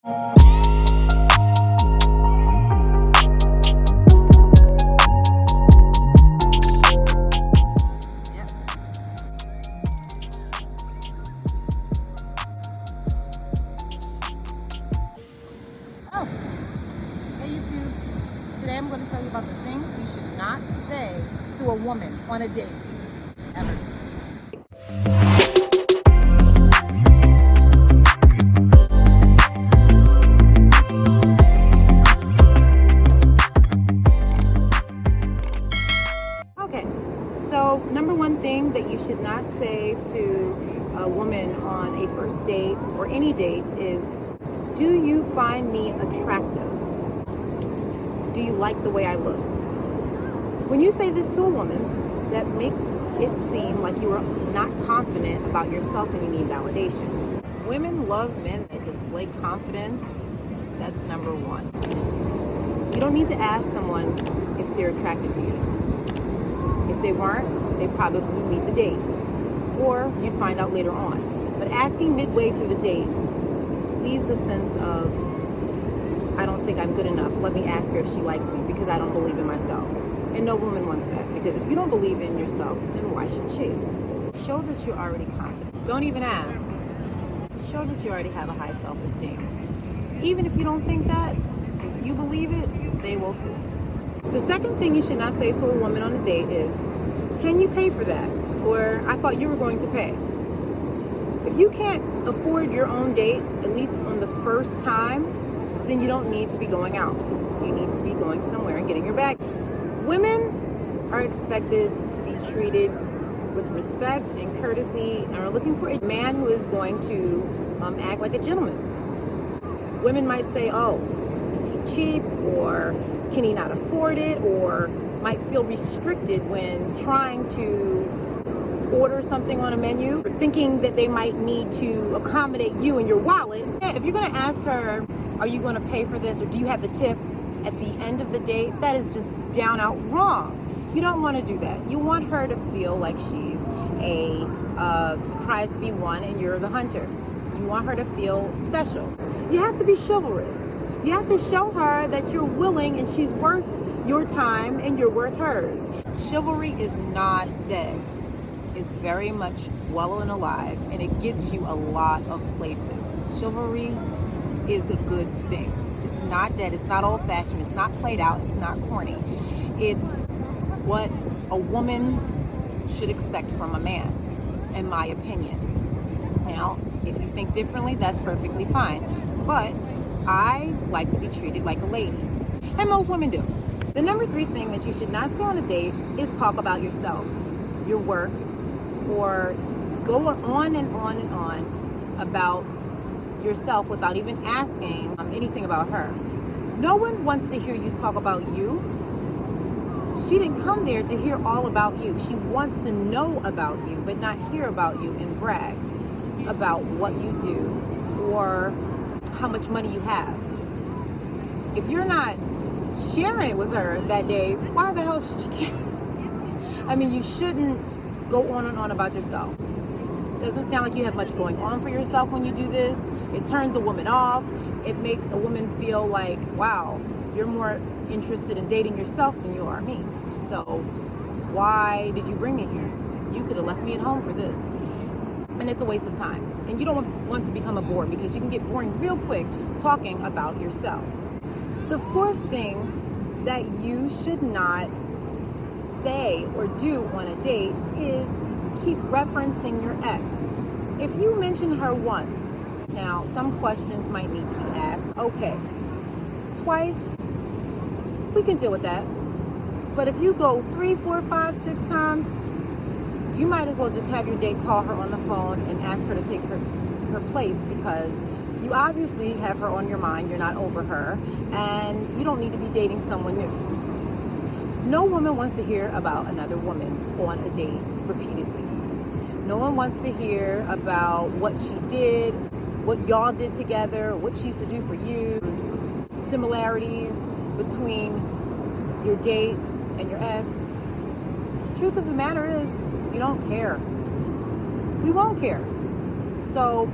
Oh, hey YouTube. Today I'm going to tell you about the things you should not say to a woman on a date, ever. Okay, so number one thing that you should not say to a woman on a first date or any date is, do you find me attractive? Do you like the way I look? When you say this to a woman, that makes it seem like you are not confident about yourself and you need validation. Women love men that display confidence. That's number one. You don't need to ask someone if they're attracted to you. If they weren't, they probably leave the date, or you'd find out later on. But asking midway through the date leaves a sense of, I don't think I'm good enough. Let me ask her if she likes me because I don't believe in myself. And no woman wants that, because if you don't believe in yourself, then why should she? Show that you're already confident. Don't even ask. Show that you already have a high self-esteem. Even if you don't think that, if you believe it, they will too. The second thing you should not say to a woman on a date is, can you pay for that? Or, I thought you were going to pay. If you can't afford your own date, at least on the first time, then you don't need to be going out. You need to be going somewhere and getting your bag. Women are expected to be treated with respect and courtesy and are looking for a man who is going to act like a gentleman. Women might say, oh, is he cheap? Or can he not afford it? Or might feel restricted when trying to order something on a menu, or thinking that they might need to accommodate you and your wallet. If you're going to ask her, are you going to pay for this, or do you have the tip at the end of the date, that is just down out wrong. You don't want to do that. You want her to feel like she's a prize to be won and you're the hunter. You want her to feel special. You have to be chivalrous. You have to show her that you're willing and she's worth your time and you're worth hers. Chivalry is not dead. It's very much well and alive, and it gets you a lot of places. Chivalry is a good thing. It's not dead. It's not old-fashioned. It's not played out. It's not corny. It's what a woman should expect from a man, in my opinion. Now, if you think differently, that's perfectly fine. But I like to be treated like a lady, and most women do. The number 3 thing that you should not say on a date is talk about yourself, your work, or go on and on and on about yourself without even asking anything about her. No one wants to hear you talk about you. She didn't come there to hear all about you. She wants to know about you, but not hear about you and brag about what you do or how much money you have. If you're not sharing it with her that day, why the hell should she care? I mean, you shouldn't go on and on about yourself. Doesn't sound like you have much going on for yourself when you do this. It turns a woman off. It makes a woman feel like, wow, you're more interested in dating yourself than you are me. So why did you bring me here? You could have left me at home for this. And it's a waste of time. And you don't want to become a bore, because you can get boring real quick talking about yourself. The 4th thing that you should not say or do on a date is keep referencing your ex. If you mention her once, now some questions might need to be asked. Okay, twice, we can deal with that. But if you go 3, 4, 5, 6 times, you might as well just have your date call her on the phone and ask her to take her place, because you obviously have her on your mind. You're not over her, and you don't need to be dating someone new. No woman wants to hear about another woman on a date repeatedly. No one wants to hear about what she did, what y'all did together, what she used to do for you, similarities between your date and your ex. Truth of the matter is, you don't care. We won't care. So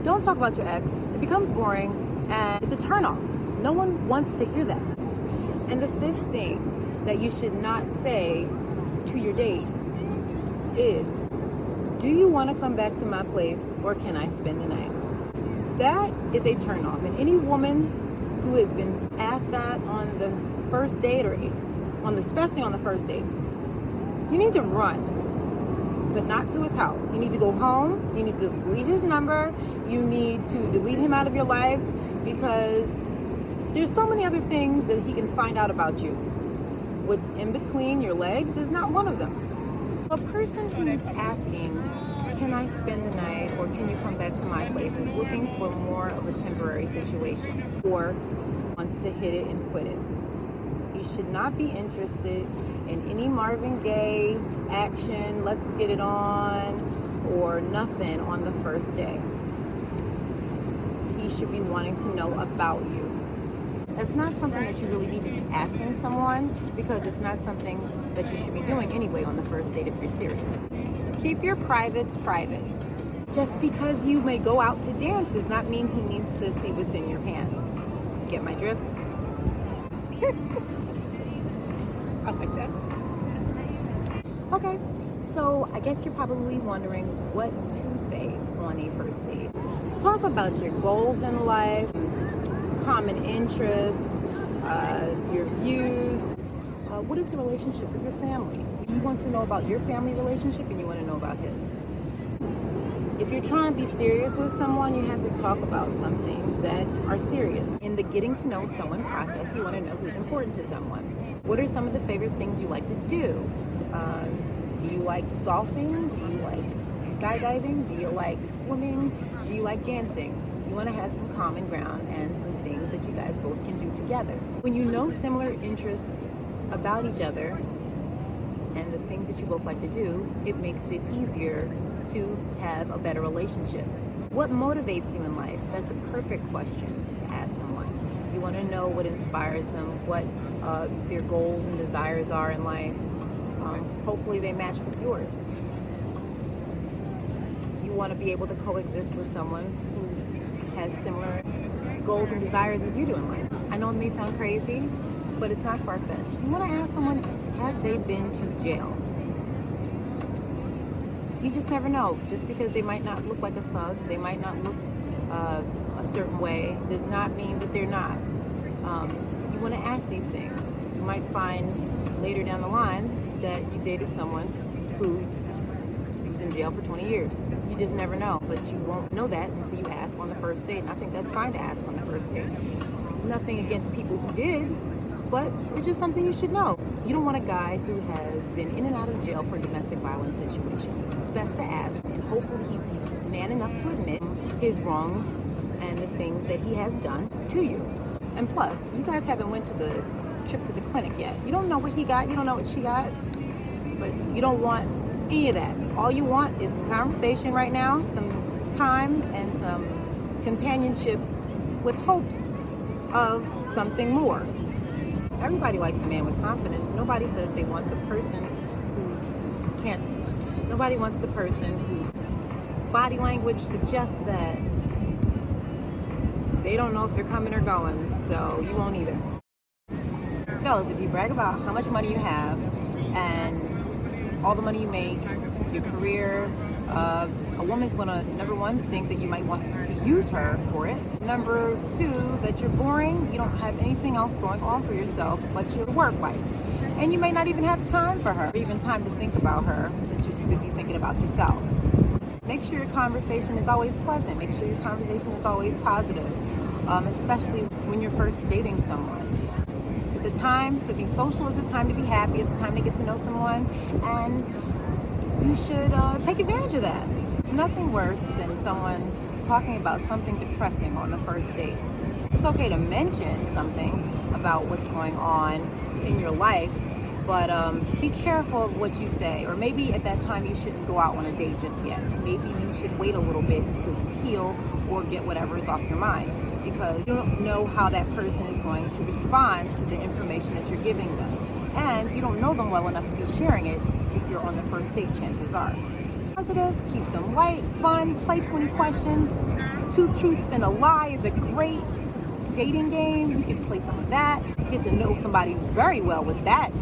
don't talk about your ex. It becomes boring, And it's a turnoff. No one wants to hear that. And the fifth thing that you should not say to your date is, do you want to come back to my place or can I spend the night? That is a turnoff. And any woman who has been asked that on the first date or especially on the first date, you need to run, but not to his house. You need to go home. You need to delete his number. You need to delete him out of your life because there's so many other things that he can find out about you. What's in between your legs is not one of them. A person who's asking, can I spend the night or can you come back to my place, is looking for more of a temporary situation or wants to hit it and quit it. You should not be interested in any Marvin Gaye action, let's get it on, or nothing on the first day. He should be wanting to know about you. That's not something that you really need to be asking someone because it's not something that you should be doing anyway on the first date if you're serious. Keep your privates private. Just because you may go out to dance does not mean he needs to see what's in your pants. Get my drift? I like that. Okay, so I guess you're probably wondering what to say on a first date. Talk about your goals in life, common interests, your views. What is the relationship with your family? He wants to know about your family relationship and you want to know about his. If you're trying to be serious with someone, you have to talk about some things that are serious. In the getting to know someone process, you want to know who's important to someone. What are some of the favorite things you like to do? Do you like golfing? Do you like skydiving? Do you like swimming? Do you like dancing? You want to have some common ground and some things that you guys both can do together. When you know similar interests about each other and the things that you both like to do, it makes it easier to have a better relationship. What motivates you in life? That's a perfect question to ask someone. You want to know what inspires them, what their goals and desires are in life. Hopefully they match with yours. You want to be able to coexist with someone who has similar goals and desires as you do in life. I know it may sound crazy, but it's not far-fetched. You want to ask someone, have they been to jail? You just never know. Just because they might not look like a thug, they might not look a certain way, does not mean that they're not. You want to ask these things. You might find later down the line that you dated someone who was in jail for 20 years. You just never know, but you won't know that until you ask on the first date, and I think that's fine to ask on the first date. Nothing against people who did, but it's just something you should know. You don't want a guy who has been in and out of jail for domestic violence situations. It's best to ask, and hopefully he's man enough to admit his wrongs and the things that he has done to you. And plus, you guys haven't went to the trip to the clinic yet. You don't know what he got, you don't know what she got, but you don't want any of that. All you want is some conversation right now, some time, and some companionship with hopes of something more. Everybody likes a man with confidence. Nobody says they want the person nobody wants the person whose body language suggests that they don't know if they're coming or going, so you won't either. Fellas, if you brag about how much money you have and all the money you make, your career, a woman's gonna, number one, think that you might want to use her for it. Number two, that you're boring, you don't have anything else going on for yourself but your work life. And you may not even have time for her, or even time to think about her since you're too busy thinking about yourself. Make sure your conversation is always pleasant. Make sure your conversation is always positive, especially when you're first dating someone. It's a time to be social, it's a time to be happy, it's a time to get to know someone, and you should take advantage of that. It's nothing worse than someone talking about something depressing on the first date. It's okay to mention something about what's going on in your life, but be careful of what you say. Or maybe at that time you shouldn't go out on a date just yet. Maybe you should wait a little bit until you heal or get whatever is off your mind, because you don't know how that person is going to respond to the information that you're giving them. And you don't know them well enough to be sharing it if you're on the first date, chances are. Positive, keep them light, fun, play 20 questions. 2 truths and a lie is a great dating game. You can play some of that. Get to know somebody very well with that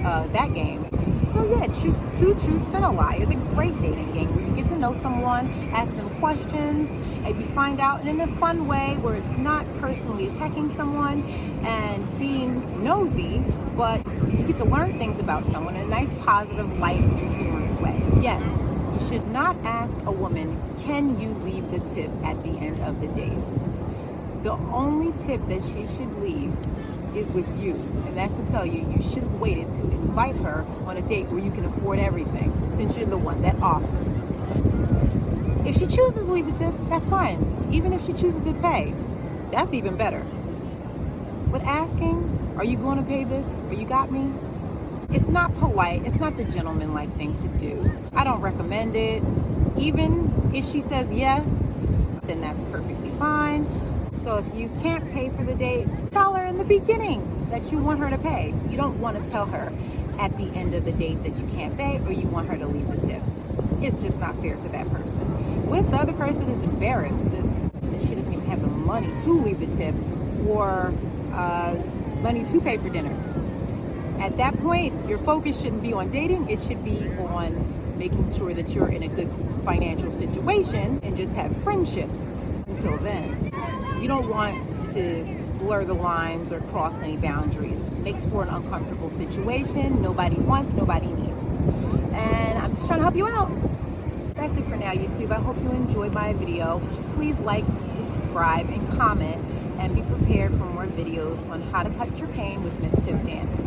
game. So yeah, Two Truths and a Lie is a great dating game where you get to know someone, ask them questions, and you find out in a fun way where it's not personally attacking someone and being nosy, but you get to learn things about someone in a nice, positive, light, and humorous way. Yes, you should not ask a woman, can you leave the tip at the end of the date? The only tip that she should leave is with you, and that's to tell you should have waited to invite her on a date where you can afford everything, since you're the one that offered. If she chooses to leave the tip, that's fine. Even if she chooses to pay, that's even better. But asking, are you going to pay this, or you got me? It's not polite. It's not the gentleman-like thing to do. I don't recommend it. Even if she says yes, then that's perfectly fine. So if you can't pay for the date, tell her in the beginning that you want her to pay. You don't want to tell her at the end of the date that you can't pay, or you want her to leave the tip. It's just not fair to that person. What if the other person is embarrassed that she doesn't even have the money to leave the tip, or money to pay for dinner? At that point, your focus shouldn't be on dating. It should be on making sure that you're in a good financial situation and just have friendships until then. You don't want to blur the lines or cross any boundaries. It makes for an uncomfortable situation. Nobody wants, nobody needs. And I'm just trying to help you out. That's it for now, YouTube. I hope you enjoyed my video. Please like, subscribe, and comment, and be prepared for more videos on how to cut your pain with Miss Tiff Dance.